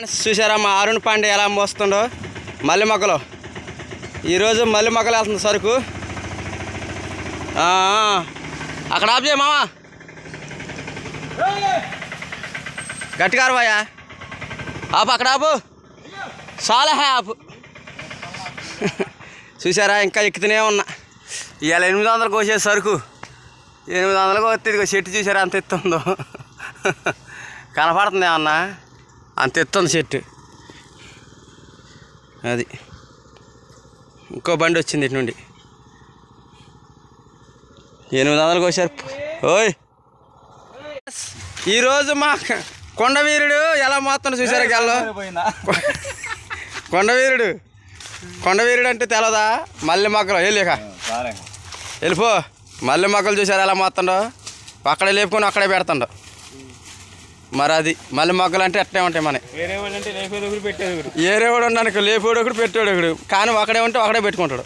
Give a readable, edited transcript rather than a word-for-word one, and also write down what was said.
చూసారా మా అరుణ్ పాండే ఎలా మోస్తుండో మల్లె మొక్కలు. ఈరోజు మల్లె మొక్కలు వెళ్తుంది సరుకు. అక్కడ ఆపు చేయ మావా, గట్టిగా అరవాయా, ఆపు అక్కడ ఆపు, చాలా హే ఆపు. చూసారా ఇంకా ఎక్కుతూనే ఉన్నా. ఇవాళ 800 కోసేది సరుకు, 800 వస్తే ఇదిగో చెట్టు చూసారా అంత ఎత్తుందో, కనపడుతుంది ఏమన్నా అంత ఎత్తుంది చెట్టు. అది ఇంకో బండి వచ్చింది ఇటు నుండి, 800 కోసారు. ఓయ్ ఈరోజు మా కొండవీరుడు ఎలా మోస్తాడు చూసారా గెల్లో. కొండవీరుడు అంటే తెలదా, మల్లె మొక్కలు వెళ్ళిక వెళ్ళిపో. మల్లె మొక్కలు చూసారా ఎలా మోస్తుండో, అక్కడే లేపుకొని అక్కడే పెడతాడు. మరి అది మల్లె మొక్కలు అంటే అట్టే ఉంటాయి. మన వేరే వాడు ఉండడానికి లేపేవాడు ఒకడు పెట్టేవాడు, కానీ ఒకడే ఉంటే ఒకడే పెట్టుకుంటాడు.